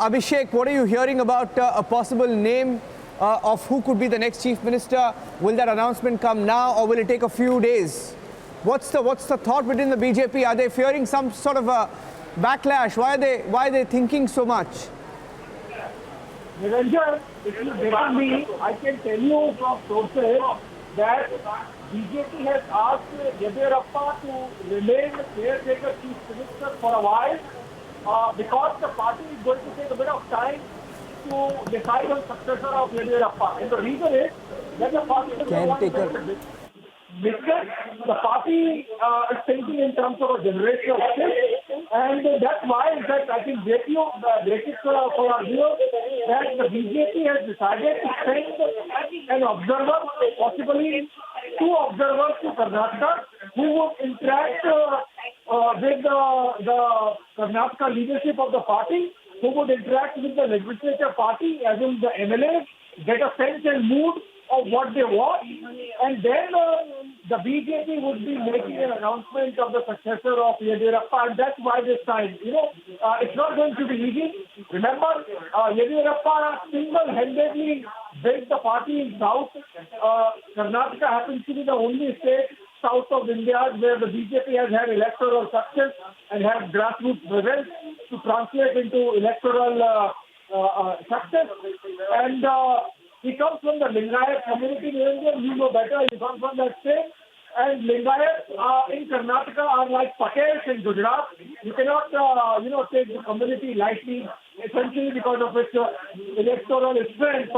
Abhishek, what are you hearing about a possible name of who could be the next chief minister? Will that announcement come now, or will it take a few days? What's the thought within the BJP? Are they fearing some sort of a backlash? Why are they thinking so much? Niranjan, if you get me, I can tell you from sources that BJP has asked Yediyurappa to remain caretaker chief minister for a while because the party is going to take a bit of time to decide on successor of Yediyurappa. And the reason is that the party does not want to make a decision. The party is thinking in terms of a generational shift, and that's why, in fact, I think breaking for our viewers that the BJP has decided to send an observer, possibly two observers to Karnataka, who would interact with the Karnataka leadership of the party, who would interact with the legislature party, as in the MLAs, get a sense and mood of what they want, and then the BJP would be making an announcement of the successor of Yediyurappa, and that's why this time, it's not going to be easy. Remember, Yediyurappa single-handedly built the party in South. Karnataka happens to be the only state south of India where the BJP has had electoral success and has grassroots presence to translate into electoral success. And he comes from the Lingayat community in India. You know better. He comes from that state. And Lingayat in Karnataka are like Patels in Gujarat. You cannot, take the community lightly, essentially because of its electoral strength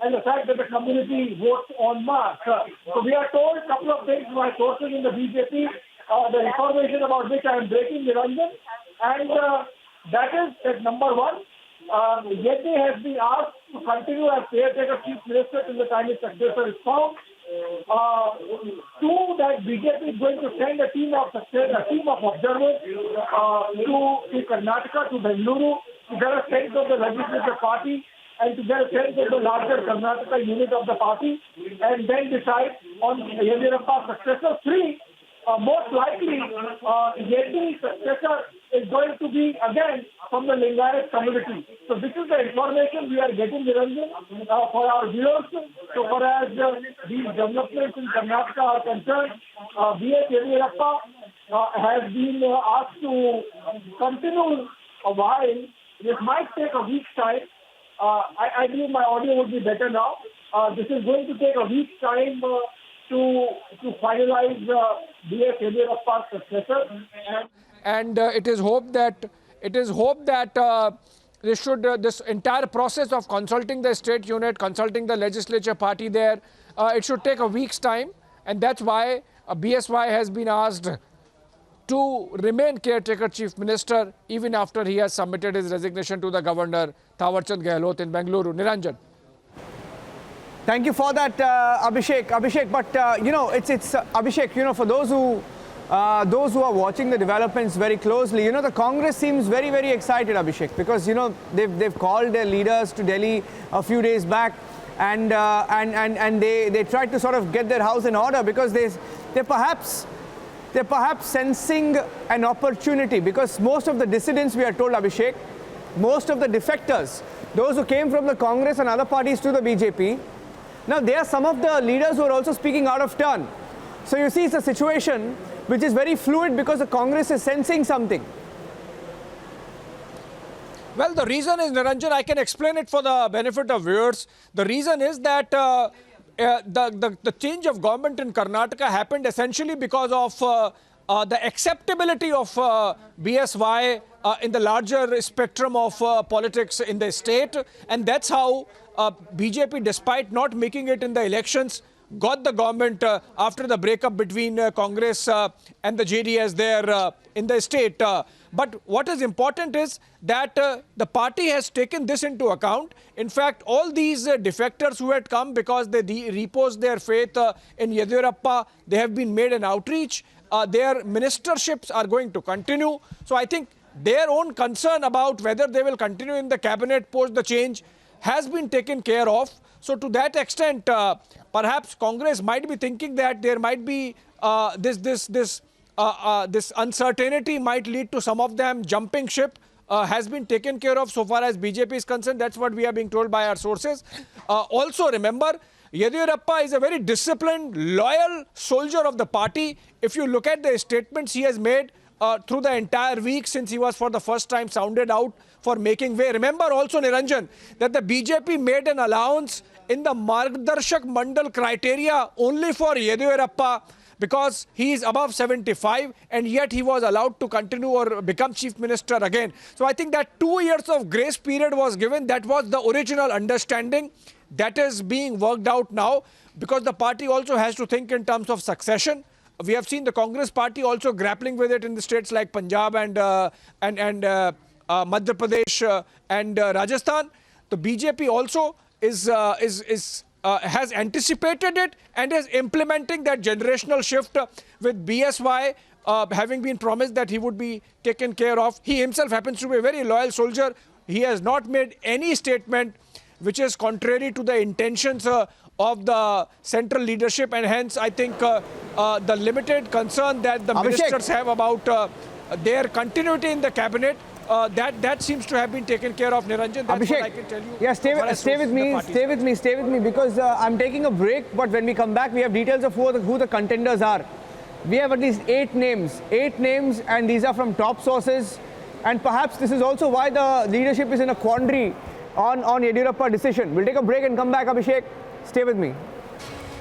and the fact that the community votes en masse. So we are told a couple of things by sources in the BJP, the information about which I am breaking, Niranjan. And that is that number one, Yeti has been asked to continue as caretaker chief minister till the time his successor is found. Two, that BJP is going to send a team of observers to Karnataka, to Bengaluru, to get a sense of the legislative party and to get a sense of the larger Karnataka unit of the party, and then decide on Yediyurappa's successor. Three, most likely, Yeti's successor is going to be again from the Lingayat community. So this is the information we are getting, Niranjan, for our viewers. So far as these developments in Karnataka are concerned, B.S. Yediyurappa has been asked to continue a while. This might take a week's time. I believe my audio would be better now. This is going to take a week's time to finalize B.S. Yediyurappa's successor. And it is hoped that this entire process of consulting the state unit, consulting the legislature party there, it should take a week's time, and that's why BSY has been asked to remain caretaker chief minister even after he has submitted his resignation to the governor Thawarchand Gehlot in Bengaluru. Niranjan. Thank you for that, Abhishek. But it's Abhishek. For those who are watching the developments very closely, the Congress seems very, very excited, Abhishek, because they've called their leaders to Delhi a few days back, and they tried to sort of get their house in order because they're perhaps sensing an opportunity, because most of the dissidents, we are told, Abhishek, most of the defectors, those who came from the Congress and other parties to the BJP, now there are some of the leaders who are also speaking out of turn. So you see, it's a situation which is very fluid because the Congress is sensing something. Well, the reason is, Niranjan, I can explain it for the benefit of viewers. The reason is that the change of government in Karnataka happened essentially because of the acceptability of BSY in the larger spectrum of politics in the state. And that's how BJP, despite not making it in the elections, got the government after the breakup between Congress and the JDS there in the state. But what is important is that the party has taken this into account. In fact, all these defectors who had come because they reposed their faith in Yediyurappa, they have been made an outreach. Their ministerships are going to continue. So I think their own concern about whether they will continue in the cabinet post the change has been taken care of. So to that extent, perhaps Congress might be thinking that there might be this uncertainty might lead to some of them jumping ship has been taken care of so far as BJP is concerned. That's what we are being told by our sources. Also, remember, Yediyurappa is a very disciplined, loyal soldier of the party. If you look at the statements he has made through the entire week since he was for the first time sounded out for making way. Remember also, Niranjan, that the BJP made an allowance in the Margdarshak Mandal criteria only for Yediyurappa because he is above 75 and yet he was allowed to continue or become chief minister again. So I think that 2 years of grace period was given. That was the original understanding. That is being worked out now because the party also has to think in terms of succession. We have seen the Congress party also grappling with it in the states like Punjab and Madhya Pradesh and Rajasthan. The BJP also has anticipated it and is implementing that generational shift with BSY having been promised that he would be taken care of. He himself happens to be a very loyal soldier. He has not made any statement which is contrary to the intentions of the central leadership, and hence I think the limited concern that the ministers have about their continuity in the cabinet, that seems to have been taken care of, Niranjan. That's what I can tell you. Yeah, stay with me, because I'm taking a break, but when we come back, we have details of who the contenders are. We have at least 8 names, and these are from top sources, and perhaps this is also why the leadership is in a quandary on Yediyurappa decision. We'll take a break and come back, Abhishek. Stay with me.